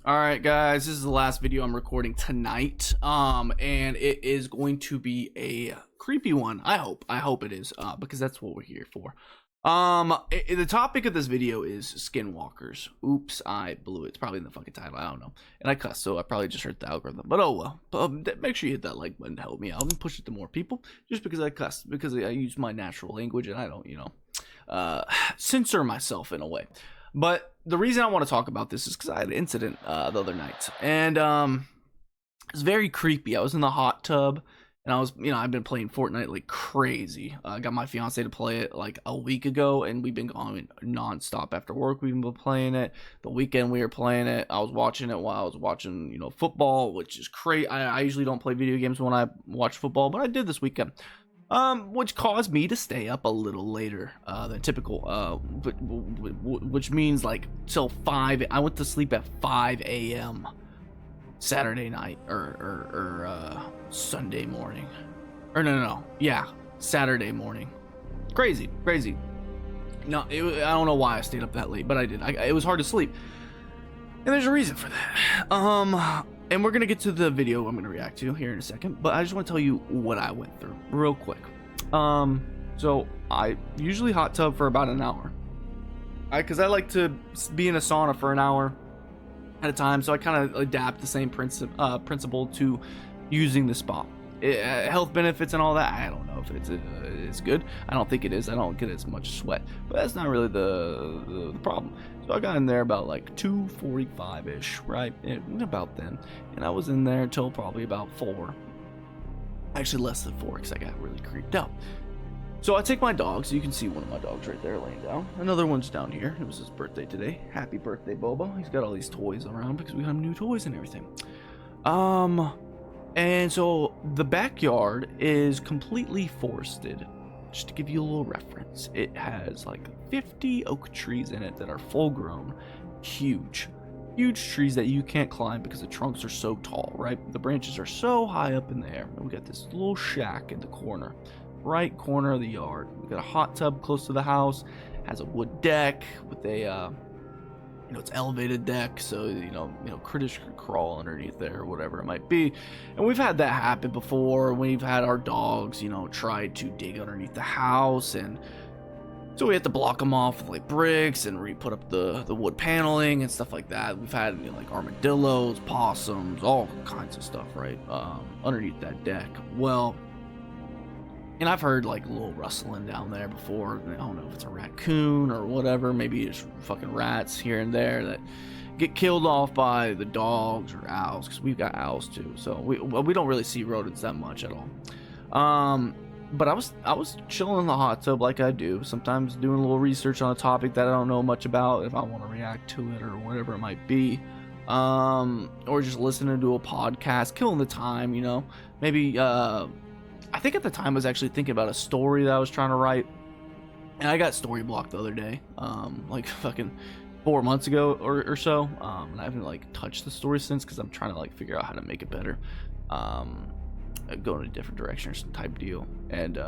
All right, guys, this is the last video I'm recording tonight. And it is going to be a creepy one. I hope it is, because that's what we're here for. The topic of this video is Skinwalkers. Oops, I blew it. It's probably in the fucking title. I don't know. And I cussed, so I probably just hurt the algorithm. But oh well. Make sure you hit that like button to help me out and push it to more people. Just because I cussed, because I use my natural language and I don't, censor myself in a way. But the reason I want to talk about this is because I had an incident the other night, and it's very creepy. I was in the hot tub, and I was, I've been playing Fortnite like crazy. I got my fiance to play it like a week ago, and we've been going nonstop after work. We've been playing it. The weekend we were playing it. I was watching it while I was watching, football, which is crazy. I usually don't play video games when I watch football, but I did this weekend. Which caused me to stay up a little later than typical, which means like till 5. I went to sleep at 5 a.m. Saturday night or Sunday morning, or no, yeah, Saturday morning. Crazy. No, I don't know why I stayed up that late, but I did. It was hard to sleep, and there's a reason for that. And we're going to get to the video I'm going to react to here in a second, but I just want to tell you what I went through real quick. So I usually hot tub for about an hour. Because I like to be in a sauna for an hour at a time, so I kind of adapt the same principle to using the spa. Health benefits and all that, I don't know if it's good. I don't think it is. I don't get as much sweat, but that's not really the problem. So I got in there about like 2:45ish, right? About then, and I was in there until probably about 4. Actually, less than 4, because I got really creeped out. So I take my dog, so you can see one of my dogs right there laying down. Another one's down here. It was his birthday today. Happy birthday, Boba. He's got all these toys around because we have new toys and everything. And so the backyard is completely forested. Just to give you a little reference, it has like 50 oak trees in it that are full grown, huge trees that you can't climb because the trunks are so tall, right? The branches are so high up in the air. And we got this little shack in the corner, right corner of the yard. We got a hot tub close to the house, has a wood deck with a it's elevated deck, so critters could crawl underneath there or whatever it might be. And we've had that happen before. We've had our dogs try to dig underneath the house, and so we have to block them off with like bricks and put up the wood paneling and stuff like that. We've had like armadillos, possums, all kinds of stuff right underneath that deck. Well, and I've heard like a little rustling down there before. I don't know if it's a raccoon or whatever. Maybe it's fucking rats here and there that get killed off by the dogs or owls, because we've got owls too. So we don't really see rodents that much at all. But I was chilling in the hot tub like I do. Sometimes doing a little research on a topic that I don't know much about, if I want to react to it or whatever it might be. Or just listening to a podcast, killing the time, maybe I think at the time I was actually thinking about a story that I was trying to write, and I got story blocked the other day, like fucking 4 months ago or so, and I haven't like touched the story since, because I'm trying to like figure out how to make it better, go in a different direction or some type deal. And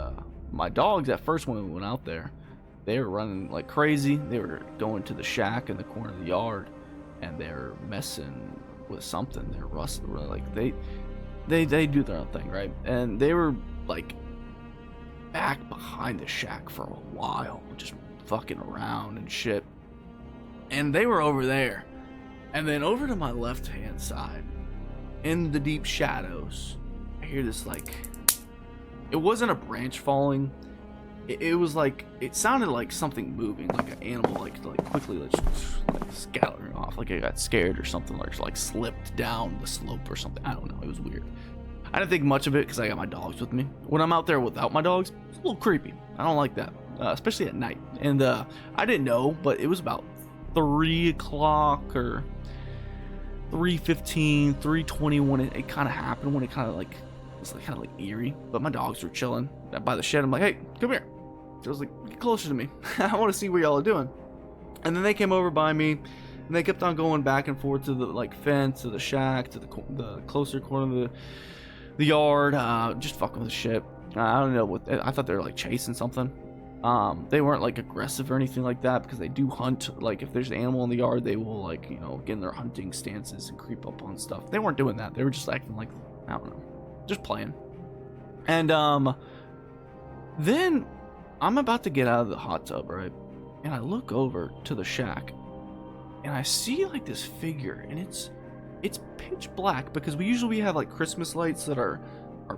my dogs, at first when we went out there, they were running like crazy. They were going to the shack in the corner of the yard, and they're messing with something. They're rustling, like they do their own thing, right? And they were like back behind the shack for a while, just fucking around and shit. And they were over there, and then over to my left hand side in the deep shadows, I hear this, like, it wasn't a branch falling, it was like, it sounded like something moving, like an animal like quickly like scattering off, like it got scared or something, or like slipped down the slope or something. I don't know, it was weird. I didn't think much of it because I got my dogs with me. When I'm out there without my dogs, it's a little creepy. I don't like that, especially at night. And I didn't know, but it was about 3 o'clock or 3:15, 3:20 when it kind of happened, when it kind of like, it's like kind of like eerie. But my dogs were chilling by the shed. I'm like, hey, come here. So I was like, get closer to me. I want to see what y'all are doing. And then they came over by me, and they kept on going back and forth to the like fence, to the shack, to the closer corner of the yard, just fucking with shit. I don't know what, I thought they were like chasing something. They weren't like aggressive or anything like that, because they do hunt. Like if there's an animal in the yard, they will, like, you know, get in their hunting stances and creep up on stuff. They weren't doing that. They were just acting like, I don't know, just playing. And then I'm about to get out of the hot tub, right? And I look over to the shack, and I see like this figure, and it's pitch black, because we have like Christmas lights that are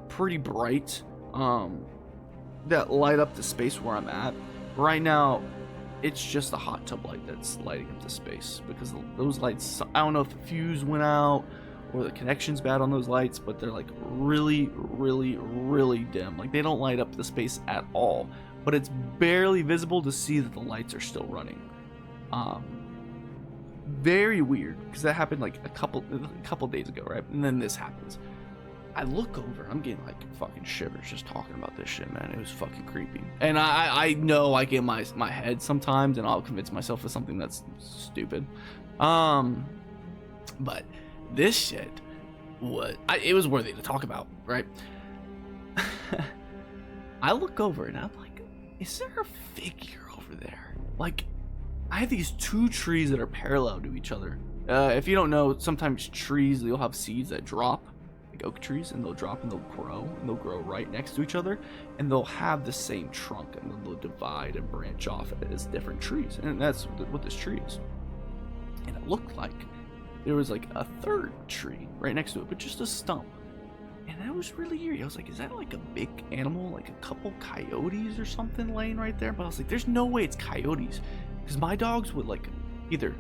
pretty bright, that light up the space where I'm at. Right now, it's just the hot tub light that's lighting up the space, because those lights, I don't know if the fuse went out or the connection's bad on those lights, but they're like really, really, really dim. Like they don't light up the space at all, but it's barely visible to see that the lights are still running. Very weird, because that happened like a couple days ago, right? And then this happens. I look over, I'm getting like fucking shivers just talking about this shit, man. It was fucking creepy. And I know I get my head sometimes, and I'll convince myself of something that's stupid. But this shit it was worthy to talk about, right? I look over and I'm like, is there a figure over there? Like, I have these two trees that are parallel to each other. If you don't know, sometimes trees, they'll have seeds that drop, like oak trees, and they'll drop and they'll grow right next to each other, and they'll have the same trunk, and then they'll divide and branch off as different trees. And that's what this tree is. And it looked like there was like a third tree right next to it, but just a stump. And that was really eerie. I was like, is that like a big animal, like a couple coyotes or something laying right there? But I was like, there's no way it's coyotes, because my dogs would like either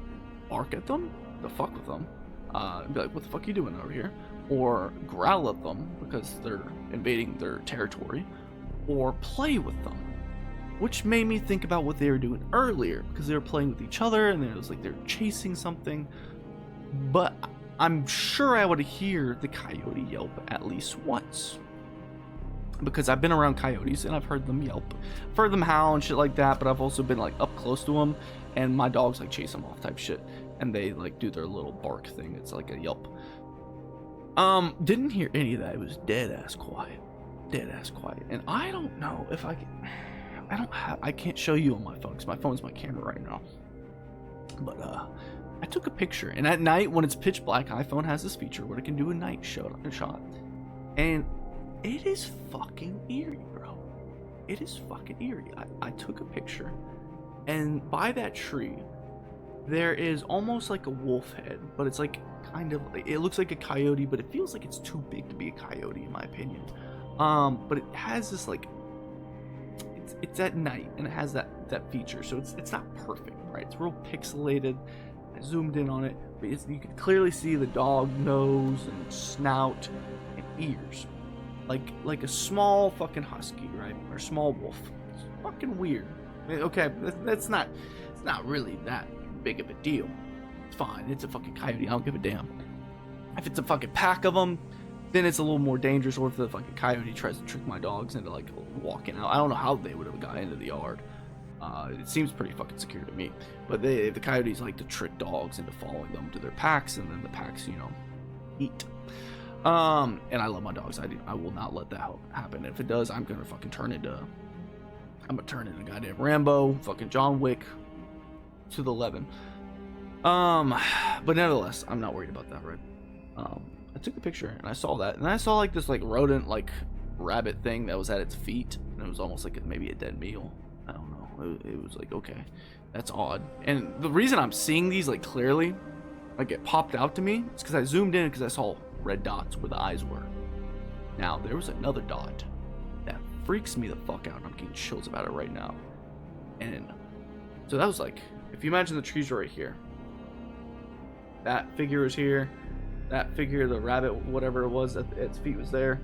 bark at them to fuck with them, and be like, what the fuck are you doing over here? Or growl at them because they're invading their territory, or play with them. Which made me think about what they were doing earlier, because they were playing with each other, and it was like they're chasing something. But I'm sure I would hear the coyote yelp at least once, because I've been around coyotes and I've heard them yelp. I've heard them howl and shit like that, but I've also been like up close to them, and my dogs like chase them off type shit, and they like do their little bark thing. It's like a yelp. Didn't hear any of that. It was dead ass quiet. And I don't know if I can't show you on my phone, because my phone's my camera right now. But I took a picture, and at night when it's pitch black, iPhone has this feature where it can do a night shot, and it is fucking eerie, bro. It is fucking eerie. I took a picture, and by that tree there is almost like a wolf head, but it's like kind of, it looks like a coyote, but it feels like it's too big to be a coyote in my opinion. But it has this like, it's at night, and it has that feature, so it's not perfect, right? It's real pixelated. I zoomed in on it, but you can clearly see the dog nose and snout and ears, like a small fucking husky, right? Or small wolf. It's fucking weird. Okay, it's not really that big of a deal. It's fine. It's a fucking coyote. I don't give a damn. If it's a fucking pack of them, then it's a little more dangerous. Or if the fucking coyote tries to trick my dogs into like walking out, I don't know how they would have got into the yard. It seems pretty fucking secure to me, but the coyotes like to trick dogs into following them to their packs, and then the packs, you know, eat. And I love my dogs. I will not let that happen. If it does, I'm gonna turn into goddamn Rambo, fucking John Wick to the 11. But nevertheless, I'm not worried about that, right? I took the picture and I saw that, and I saw like this like rodent, like rabbit thing that was at its feet, and it was almost like maybe a dead meal. I don't know. It was like, okay, that's odd. And the reason I'm seeing these like clearly, like it popped out to me, it's because I zoomed in, because I saw red dots where the eyes were. Now there was another dot that freaks me the fuck out. I'm getting chills about it right now. And so that was like, if you imagine the trees right here, that figure was here, that figure, the rabbit, whatever it was, its feet was there,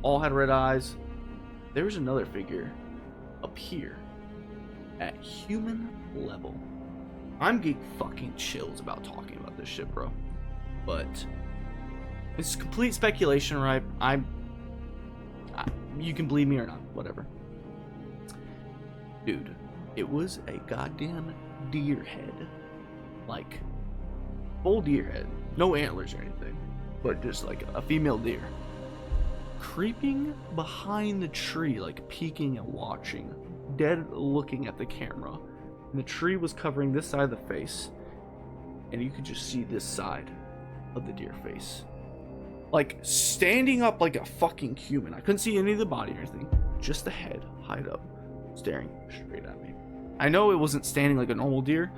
all had red eyes. There was another figure up here at human level. I'm getting fucking chills about talking about this shit, bro. But it's complete speculation, right? You can believe me or not, whatever. Dude, it was a goddamn deer head. Like, full deer head. No antlers or anything, but just like a female deer. Creeping behind the tree, like peeking and watching. dead looking at the camera, and the tree was covering this side of the face, and you could just see this side of the deer face, like standing up like a fucking human. I couldn't see any of the body or anything, just the head high up, staring straight at me. I know it wasn't standing like a normal deer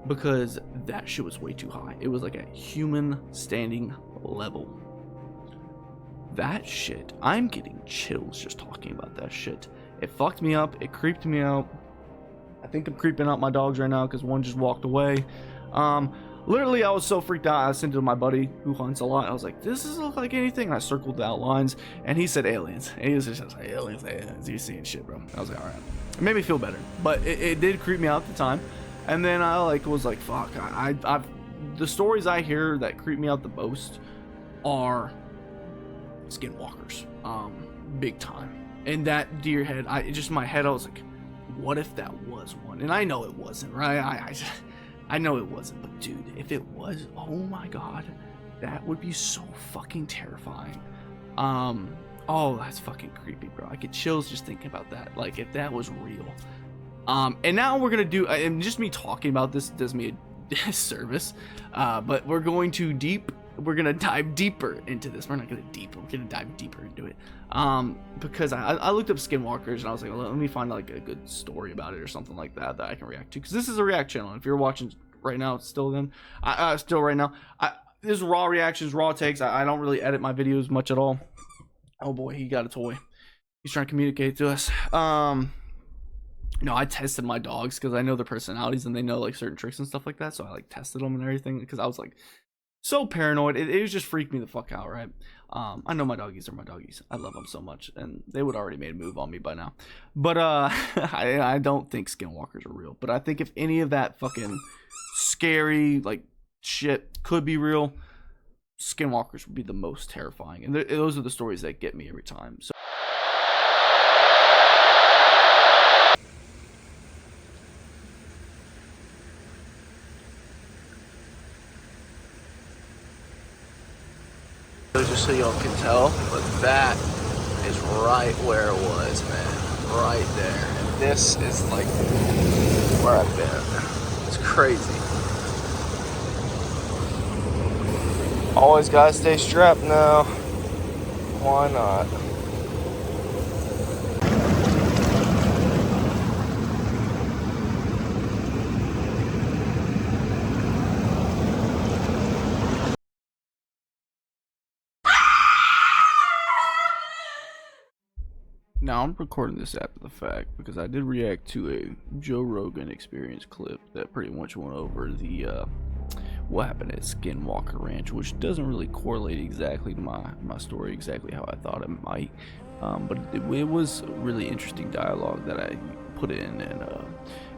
because that shit was way too high. It was like a human standing level. That shit, I'm getting chills just talking about that shit. It fucked me up. It creeped me out. I think I'm creeping out my dogs right now because one just walked away. Literally, I was so freaked out. I sent it to my buddy who hunts a lot. I was like, "This doesn't look like anything." And I circled the outlines, and he said aliens. And he was just like, aliens, aliens. You're seeing shit, bro. I was like, all right. It made me feel better, but it did creep me out at the time. And then I was like, fuck. The stories I hear that creep me out the most are skinwalkers, big time. And that deer head, in my head, I was like, what if that was one? And I know it wasn't, right? I know it wasn't, but dude, if it was, oh my god, that would be so fucking terrifying. Oh, that's fucking creepy, bro. I get chills just thinking about that. Like, if that was real. And now we're gonna do, and just me talking about this does me a disservice, but we're gonna dive deeper into this. We're gonna dive deeper into it. Because I looked up skinwalkers and I was like, let me find like a good story about it or something like that I can react to, because this is a react channel. If you're watching right now, it's still then this is raw reactions, raw takes. I don't really edit my videos much at all. Oh boy, he got a toy. He's trying to communicate to us. I tested my dogs because I know their personalities and they know like certain tricks and stuff like that, so I like tested them and everything because I was like so paranoid. It was just freaked me the fuck out, right? I know my doggies are my doggies. I love them so much, and they would already made a move on me by now. But I don't think skinwalkers are real. But I think if any of that fucking scary like shit could be real, skinwalkers would be the most terrifying. And those are the stories that get me every time. So just so y'all can tell, but that is right where it was, man. Right there. And this is like where I've been. It's crazy. Always gotta stay strapped now. Why not? Now, I'm recording this after the fact because I did react to a Joe Rogan Experience clip that pretty much went over the what happened at Skinwalker Ranch, which doesn't really correlate exactly to my story exactly how I thought it might, but it was a really interesting dialogue that I put in, and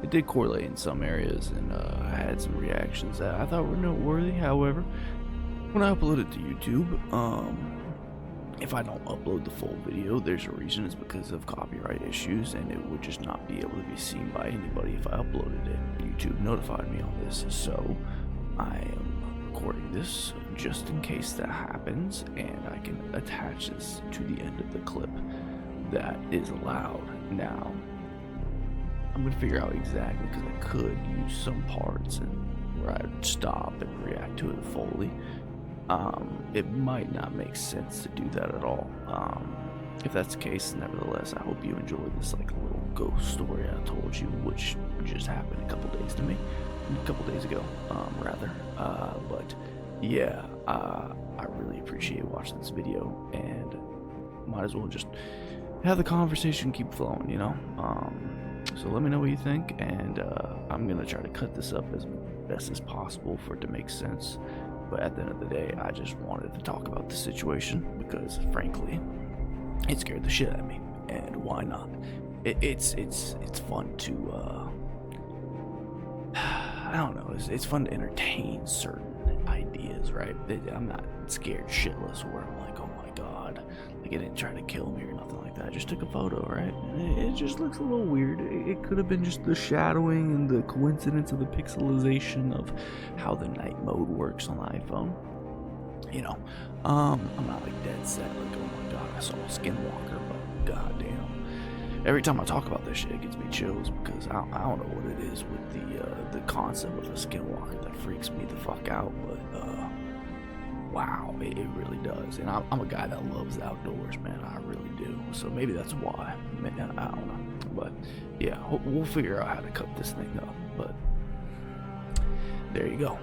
it did correlate in some areas, and I had some reactions that I thought were noteworthy. However, when I upload it to YouTube, if I don't upload the full video, there's a reason. It's because of copyright issues, and it would just not be able to be seen by anybody if I uploaded it. YouTube notified me on this, so I am recording this just in case that happens, and I can attach this to the end of the clip that is allowed. Now, I'm going to figure out exactly, because I could use some parts and where I'd stop and react to it fully. It might not make sense to do that at all. If that's the case, nevertheless, I hope you enjoyed this like little ghost story I told you, which just happened a couple days ago, rather. But yeah, I really appreciate watching this video, and might as well just have the conversation keep flowing, you know. So let me know what you think, and I'm gonna try to cut this up as best as possible for it to make sense. But at the end of the day, I just wanted to talk about the situation because, frankly, it scared the shit out of me. And why not? It's fun to I don't know. It's fun to entertain certain ideas, right? I'm not scared shitless where I'm like, oh my god, like it didn't try to kill me or nothing like that. I just took a photo, right? And it just looks a little weird. It could have been just the shadowing and the coincidence of the pixelization of how the night mode works on the iPhone. You know, I'm not like dead set like, oh my god, I saw a Skinwalker, but goddamn. every time I talk about this shit, it gives me chills because I don't know what it is with the concept of a skinwalker that freaks me the fuck out, but wow, it really does. And I'm a guy that loves the outdoors, man. I really do. So maybe that's why. Man, I don't know. But yeah, we'll figure out how to cut this thing up. But there you go.